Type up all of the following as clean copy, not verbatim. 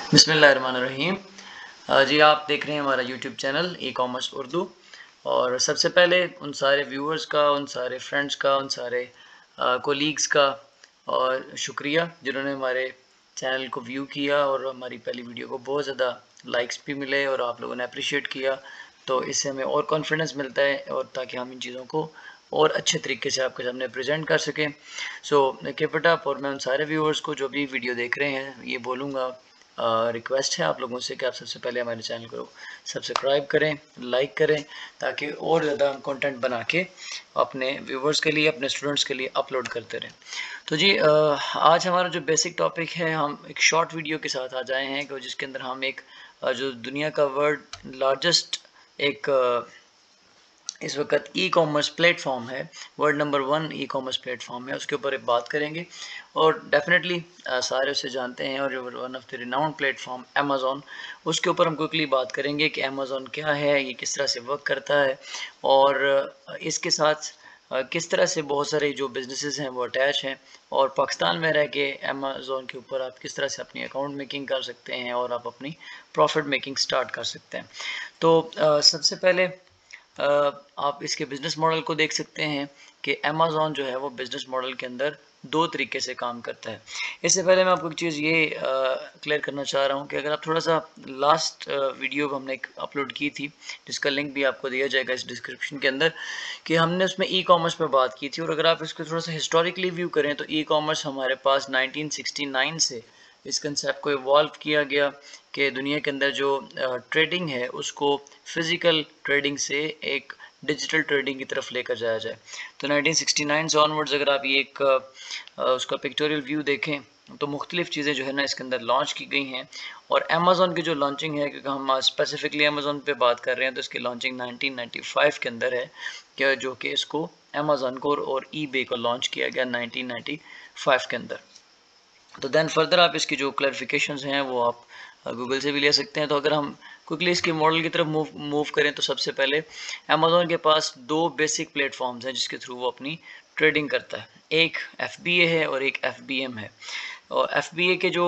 बिस्मिल्लाहिर्रहमानिर्रहीम। जी आप देख रहे हैं हमारा YouTube channel e commerce Urdu. और सबसे पहले उन सारे व्यूअर्स का, उन सारे फ्रेंड्स का, उन सारे कोलीग्स का और शुक्रिया जिन्होंने हमारे चैनल को व्यू किया और हमारी पहली वीडियो को बहुत ज़्यादा लाइक्स भी मिले और आप लोगों ने अप्रिशिएट किया। तो इससे हमें और कॉन्फिडेंस मिलता है और ताकि हम इन चीज़ों को और अच्छे तरीके से आपके सामने प्रेजेंट कर सकें। So keep it up. और मैं उन सारे व्यूअर्स को जो भी वीडियो देख रहे हैं ये बोलूँगा, रिक्वेस्ट है आप लोगों से कि आप सबसे पहले हमारे चैनल को सब्सक्राइब करें, लाइक करें, ताकि और ज़्यादा हम कंटेंट बना के अपने व्यूवर्स के लिए, अपने स्टूडेंट्स के लिए अपलोड करते रहें। तो जी आज हमारा जो बेसिक टॉपिक है, हम एक शॉर्ट वीडियो के साथ आ जाए हैं कि जिसके अंदर हम एक जो दुनिया का वर्ल्ड लार्जेस्ट एक इस वक्त ई कॉमर्स प्लेटफॉर्म है, world number 1 e commerce platform है, उसके ऊपर एक बात करेंगे। और डेफिनेटली सारे उसे जानते हैं और one of the renowned platform Amazon, उसके ऊपर हम क्विकली बात करेंगे कि अमेज़ॉन क्या है, ये किस तरह से वर्क करता है और इसके साथ किस तरह से बहुत सारे जो बिजनेसेस हैं वो अटैच हैं। और पाकिस्तान में रह के अमेज़ॉन के ऊपर आप किस तरह से अपनी अकाउंट मेकिंग कर सकते हैं और आप अपनी प्रॉफिट मेकिंग स्टार्ट कर सकते हैं। तो सबसे पहले आप इसके बिज़नेस मॉडल को देख सकते हैं कि अमेज़ॉन जो है वो बिज़नेस मॉडल के अंदर दो तरीके से काम करता है। इससे पहले मैं आपको एक चीज़ ये क्लियर करना चाह रहा हूँ कि अगर आप थोड़ा सा लास्ट वीडियो हमने एक अपलोड की थी, जिसका लिंक भी आपको दिया जाएगा इस डिस्क्रिप्शन के अंदर, कि हमने उसमें ई कॉमर्स पे बात की थी। और अगर आप इसको थोड़ा सा हिस्टोरिकली व्यू करें तो ई कॉमर्स हमारे पास 1969 से इस कंसेप्ट को इवॉल्व किया गया कि दुनिया के अंदर जो ट्रेडिंग है उसको फिज़िकल ट्रेडिंग से एक डिजिटल ट्रेडिंग की तरफ लेकर जाया जाए। तो 1969 से ऑनवर्ड्स अगर आप ये एक उसका पिक्टोरियल व्यू देखें तो मुख्तलिफ़ चीज़ें जो है ना इसके अंदर लॉन्च की गई हैं। और अमेज़ॉन की जो लॉन्चिंग है, क्योंकि हम स्पेसिफिकली अमेज़ॉन पे बात कर रहे हैं, तो इसकी लॉन्चिंग 1995 के अंदर है, क्या जो कि इसको अमेज़ॉन को और ईबे को लॉन्च किया गया 1995 के अंदर। तो देन फर्दर आप इसकी जो क्लैरिफिकेशंस हैं वो आप गूगल से भी ले सकते हैं। तो अगर हम क्विकली इसके मॉडल की तरफ मूव करें तो सबसे पहले अमेज़ॉन के पास दो बेसिक प्लेटफॉर्म्स हैं जिसके थ्रू वो अपनी ट्रेडिंग करता है। एक FBA है और एक FBM है। और FBA के जो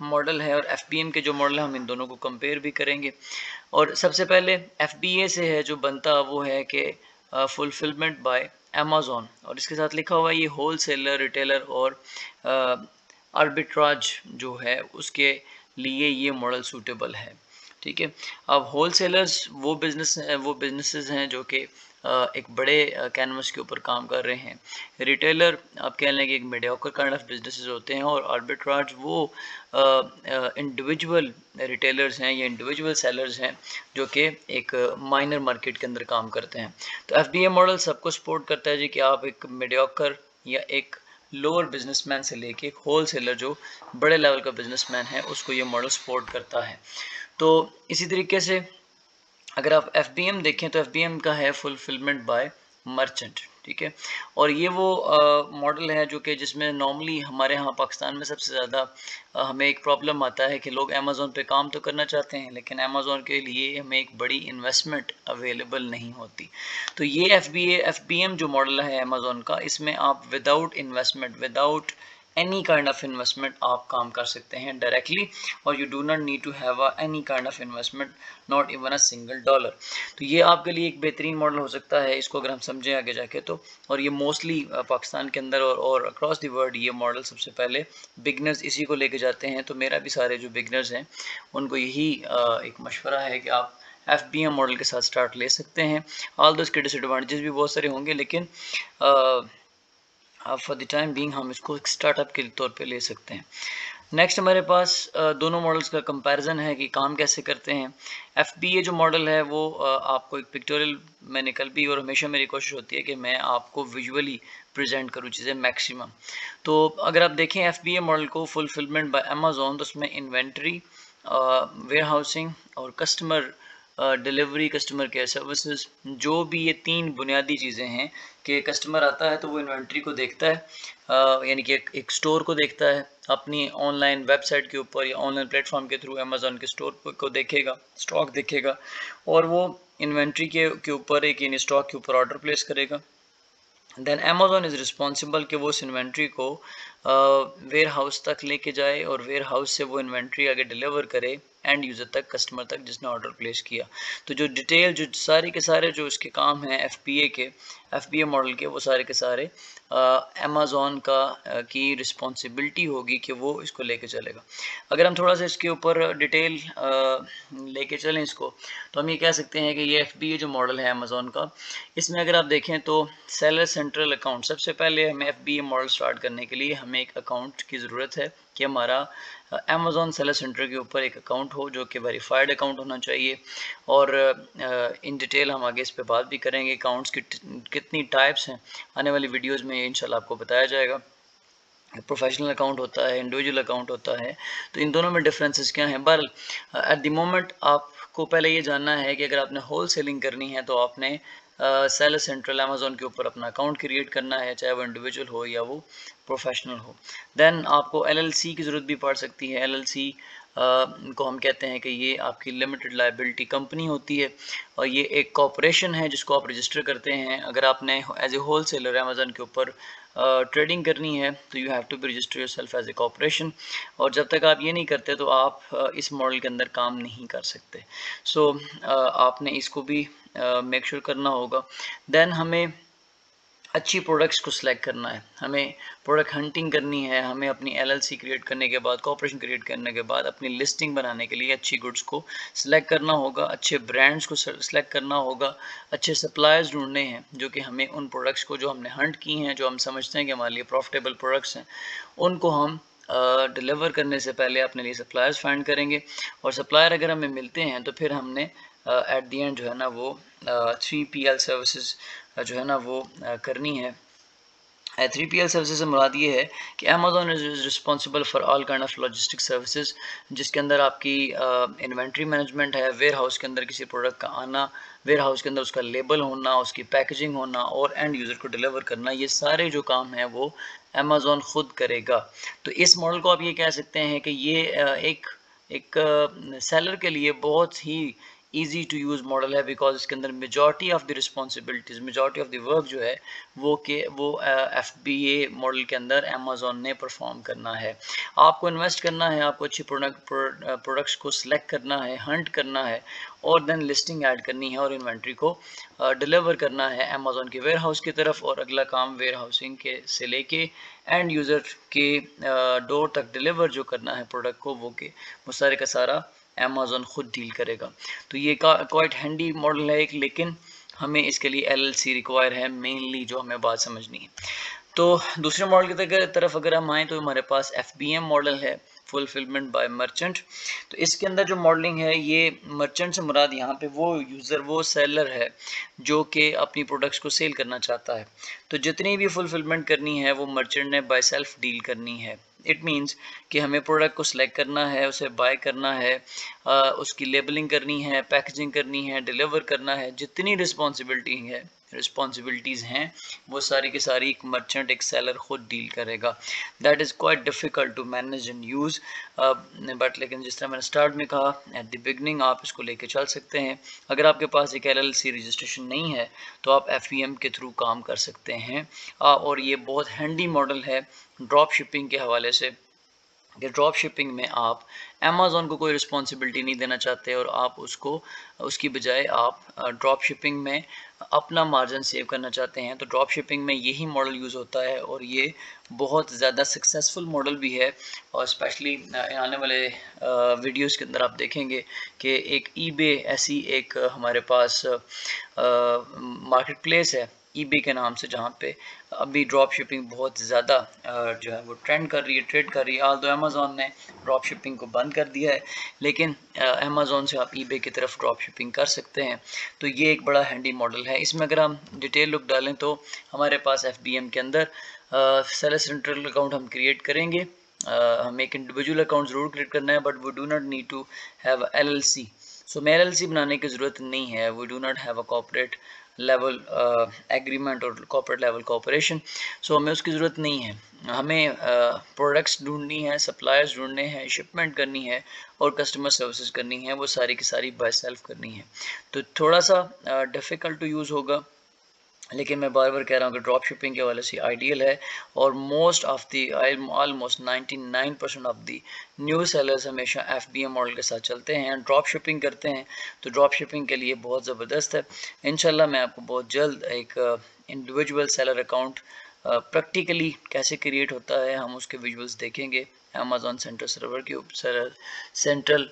मॉडल है और FBM के जो मॉडल है, हम इन दोनों को कंपेयर भी करेंगे। और सबसे पहले FBA से है जो बनता वो है कि फुलफिलमेंट बाय अमेज़ॉन, और इसके साथ लिखा हुआ है ये होल सेलर, रिटेलर और आर्बिट्राज जो है उसके लिए ये मॉडल सूटेबल है। ठीक है। अब होल सेलर्स वो बिजनेसेस हैं जो कि एक बड़े कैनवस के ऊपर काम कर रहे हैं। रिटेलर आप कह लें कि एक मीडियोकर काइंड ऑफ बिजनेसेस होते हैं। और आर्बिट्राज वो इंडिविजुअल रिटेलर्स हैं या इंडिविजुअल सेलर्स हैं जो कि एक माइनर मार्केट के अंदर काम करते हैं। तो FBA मॉडल सबको सपोर्ट करता है जी कि आप एक मीडियोकर या एक लोअर बिजनेसमैन से लेके एक होल सेलर जो बड़े लेवल का बिजनेसमैन है उसको ये मॉडल सपोर्ट करता है। तो इसी तरीके से अगर आप FBM देखें तो FBM का है फुलफिलमेंट बाय मर्चेंट। ठीक है। और ये वो मॉडल है जो कि जिसमें नॉर्मली हमारे यहाँ पाकिस्तान में सबसे ज़्यादा हमें एक प्रॉब्लम आता है कि लोग अमेज़ॉन पे काम तो करना चाहते हैं लेकिन अमेज़ॉन के लिए हमें एक बड़ी इन्वेस्टमेंट अवेलेबल नहीं होती। तो ये FBM जो मॉडल है अमेज़ॉन का, इसमें आप without investment, without any kind of investment आप काम कर सकते हैं डायरेक्टली। और you do not need to have any kind of investment, not even a single dollar. तो ये आपके लिए एक बेहतरीन मॉडल हो सकता है इसको अगर हम समझें आगे जाके तो। और ये मोस्टली पाकिस्तान के अंदर और अक्रॉस द वर्ल्ड ये मॉडल सबसे पहले बिगनर्स इसी को लेके जाते हैं। तो मेरा भी सारे जो बिगनर्स हैं उनको यही एक मशवरा है कि आप FBM मॉडल के साथ स्टार्ट ले सकते हैं। ऑल दो इसके डिसएडवांटेजेस भी बहुत सारे होंगे लेकिन फॉर द टाइम बीइंग हम इसको एक स्टार्टअप के तौर पे ले सकते हैं। नेक्स्ट हमारे पास दोनों मॉडल्स का कंपैरिजन है कि काम कैसे करते हैं। FBA जो मॉडल है वो आपको एक पिक्टोरियल, मैंने कल भी और हमेशा मेरी कोशिश होती है कि मैं आपको विजुअली प्रेजेंट करूँ चीज़ें मैक्सिमम। तो अगर आप देखें FBA मॉडल को, फुलफिलमेंट बाय अमेज़ॉन, तो उसमें इन्वेंट्री, वेयर हाउसिंग और customer delivery, customer care services, जो भी ये तीन बुनियादी चीज़ें हैं कि कस्टमर आता है तो वो इन्वेंट्री को देखता है, यानी कि एक स्टोर को देखता है अपनी ऑनलाइन वेबसाइट के ऊपर या ऑनलाइन प्लेटफॉर्म के थ्रू अमेज़ॉन के स्टोर को देखेगा, स्टॉक देखेगा और वो इन्वेंट्री के ऊपर एक इन स्टॉक के ऊपर ऑर्डर प्लेस करेगा। देन अमेज़ॉन इज़ रिस्पॉन्सिबल कि वो उस इन्वेंट्री को वेयर हाउस तक लेके जाए और वेयर हाउस से वो इन्वेंट्री आगे डिलीवर करे एंड यूज़र तक, कस्टमर तक जिसने ऑर्डर प्लेस किया। तो जो डिटेल जो सारे के सारे जो उसके काम हैं एफपीए मॉडल के, वो सारे के सारे अमेज़ॉन की रिस्पॉन्सिबिलिटी होगी कि वो इसको लेके चलेगा। अगर हम थोड़ा सा इसके ऊपर डिटेल लेके चलें इसको, तो हम ये कह सकते हैं कि ये एफपीए जो मॉडल है अमेज़ॉन का, इसमें अगर आप देखें तो सेलर सेंट्रल अकाउंट, सबसे पहले हमें एफपीए मॉडल स्टार्ट करने के लिए हमें एक अकाउंट की ज़रूरत है कि हमारा अमेज़ॉन सेलर सेंटर के ऊपर एक अकाउंट हो जो कि वेरीफाइड अकाउंट होना चाहिए। और इन डिटेल हम आगे इस पे बात भी करेंगे, अकाउंट्स की कितनी टाइप्स हैं, आने वाली वीडियोस में इंशाल्लाह आपको बताया जाएगा। प्रोफेशनल अकाउंट होता है, इंडिविजुअल अकाउंट होता है, तो इन दोनों में डिफरेंसेस क्या हैं। बहरहाल एट द मोमेंट आपको पहले ये जानना है कि अगर आपने होल सेलिंग करनी है तो आपने सेलर सेंट्रल अमेज़ॉन के ऊपर अपना अकाउंट क्रिएट करना है, चाहे वो इंडिविजुअल हो या वो प्रोफेशनल हो। देन आपको एलएलसी की ज़रूरत भी पड़ सकती है। एलएलसी को हम कहते हैं कि ये आपकी लिमिटेड लायबिलिटी कंपनी होती है और ये एक कॉरपोरेशन है जिसको आप रजिस्टर करते हैं। अगर आपने as a wholesaler Amazon के ऊपर ट्रेडिंग करनी है तो you have to be register yourself as a corporation, और जब तक आप ये नहीं करते तो आप इस मॉडल के अंदर काम नहीं कर सकते। सो आपने इसको भी मेक श्योर करना होगा। देन हमें अच्छी प्रोडक्ट्स को सिलेक्ट करना है, हमें प्रोडक्ट हंटिंग करनी है, हमें अपनी एलएलसी क्रिएट करने के बाद, कॉर्पोरेशन क्रिएट करने के बाद अपनी लिस्टिंग बनाने के लिए अच्छी गुड्स को सिलेक्ट करना होगा, अच्छे ब्रांड्स को सिलेक्ट करना होगा, अच्छे सप्लायर्स ढूंढने हैं जो कि हमें उन प्रोडक्ट्स को जो हमने हंट की हैं, जो हम समझते हैं कि हमारे लिए प्रॉफिटेबल प्रोडक्ट्स हैं, उनको हम डिलीवर करने से पहले अपने लिए सप्लायर्स फाइंड करेंगे। और सप्लायर अगर हमें मिलते हैं तो फिर हमने एट द एंड जो है ना वो 3PL सर्विसेज जो है ना वो करनी है। 3PL सर्विसेज से मुराद ये है कि Amazon is responsible for all kind of logistic services, जिसके अंदर आपकी इन्वेंट्री मैनेजमेंट है, वेयर हाउस के अंदर किसी प्रोडक्ट का आना, वेयर हाउस के अंदर उसका लेबल होना, उसकी पैकेजिंग होना और एंड यूज़र को डिलीवर करना, ये सारे जो काम हैं वो अमेज़ॉन खुद करेगा। तो इस मॉडल को आप ये कह सकते हैं कि ये एक सेलर के लिए बहुत ही ईजी टू यूज़ मॉडल है, बिकॉज इसके अंदर majority of the responsibilities, majority of the work जो है वो एफबीए मॉडल के अंदर अमेज़ॉन ने परफॉर्म करना है। आपको इन्वेस्ट करना है, आपको अच्छी प्रोडक्ट्स को सिलेक्ट करना है, हंट करना है और देन लिस्टिंग ऐड करनी है और इन्वेंट्री को डिलीवर करना है अमेज़ॉन के वेयर हाउस की तरफ। और अगला काम वेयर हाउसिंग के से लेके एंड यूज़र के डोर तक डिलीवर जो करना है प्रोडक्ट को, वो सारे का सारा अमेज़ॉन खुद डील करेगा। तो ये क्वाइट हैंडी मॉडल है एक, लेकिन हमें इसके लिए एलएलसी रिक्वायर है मेनली, जो हमें बात समझनी है। तो दूसरे मॉडल की तरफ अगर हम आएँ तो हमारे पास एफबीएम मॉडल है, फुलफिलमेंट बाय मर्चेंट। तो इसके अंदर जो मॉडलिंग है, ये मर्चेंट से मुराद यहाँ पे वो यूज़र, वो सेलर है जो कि अपनी प्रोडक्ट्स को सेल करना चाहता है। तो जितनी भी फुलफिलमेंट करनी है वो मर्चेंट ने बाय सेल्फ डील करनी है। इट मीन्स कि हमें प्रोडक्ट को सिलेक्ट करना है, उसे बाय करना है, उसकी लेबलिंग करनी है, पैकेजिंग करनी है, डिलीवर करना है, जितनी रिस्पॉन्सिबिलिटीज़ हैं वो सारी की सारी एक मर्चेंट, एक सेलर खुद डील करेगा। That is quite difficult to manage and use, but लेकिन जिस तरह मैंने स्टार्ट में कहा एट द बिगनिंग, आप इसको लेके चल सकते हैं। अगर आपके पास एक एलएलसी रजिस्ट्रेशन नहीं है तो आप एफईएम के थ्रू काम कर सकते हैं। और ये बहुत हैंडी मॉडल है ड्रॉप शिपिंग के हवाले से, कि ड्रॉप शिपिंग में आप अमेज़ॉन को कोई रिस्पॉन्सिबिलिटी नहीं देना चाहते और आप उसकी बजाय आप ड्रॉप शिपिंग में अपना मार्जिन सेव करना चाहते हैं। तो ड्रॉप शिपिंग में यही मॉडल यूज़ होता है और ये बहुत ज़्यादा सक्सेसफुल मॉडल भी है। और स्पेशली आने वाले वीडियोस के अंदर आप देखेंगे कि एक ईबे ऐसी एक हमारे पास मार्केट प्लेस है ईबे के नाम से, जहाँ पे अभी ड्रॉप शिपिंग बहुत ज़्यादा जो है वो ट्रेंड कर रही है, ट्रेड कर रही है। आल्दो अमेज़ॉन ने ड्रॉप शिपिंग को बंद कर दिया है, लेकिन अमेज़ॉन से आप ईबे की तरफ ड्रॉप शिपिंग कर सकते हैं। तो ये एक बड़ा हैंडी मॉडल है। इसमें अगर हम डिटेल लुक डालें तो हमारे पास एफबीएम के अंदर सेलर सेंट्रल अकाउंट हम क्रिएट करेंगे। हमें एक इंडिविजुअल अकाउंट ज़रूर क्रिएट करना है, but we do not need to have LLC. So हमें एलएलसी बनाने की ज़रूरत नहीं है। We do not have a corporate level agreement और कॉर्पोरेट लेवल कॉर्पोरेशन, सो हमें उसकी ज़रूरत नहीं है। हमें प्रोडक्ट्स ढूंढनी है, सप्लायर्स ढूंढने हैं, शिपमेंट करनी है और कस्टमर सर्विसेज करनी है, वो सारी की सारी बाय सेल्फ करनी है। तो थोड़ा सा डिफ़िकल्ट टू यूज़ होगा, लेकिन मैं बार बार कह रहा हूँ कि ड्रॉप शिपिंग के वाले से आइडियल है, और most of the almost 99% of the new sellers हमेशा FBA मॉडल के साथ चलते हैं, ड्रॉप शिपिंग करते हैं। तो ड्रॉप शिपिंग के लिए बहुत ज़बरदस्त है। इंशाल्लाह मैं आपको बहुत जल्द एक इंडिविजुअल सेलर अकाउंट प्रैक्टिकली कैसे क्रिएट होता है हम उसके विजुअल्स देखेंगे। अमेज़ॉन सेंट्रल सर्वर के ऊपर सेंट्रल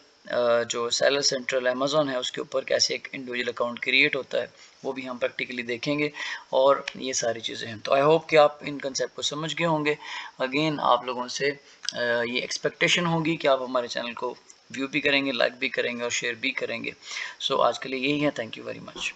जो सेलर सेंट्रल अमेज़ॉन है उसके ऊपर कैसे एक इंडिविजुअल अकाउंट क्रिएट होता है वो भी हम प्रैक्टिकली देखेंगे, और ये सारी चीज़ें हैं। तो आई होप कि आप इन कंसेप्ट को समझ गए होंगे। अगेन आप लोगों से ये एक्सपेक्टेशन होगी कि आप हमारे चैनल को व्यू भी करेंगे, लाइक भी करेंगे और शेयर भी करेंगे। सो आज के लिए यही है। Thank you very much.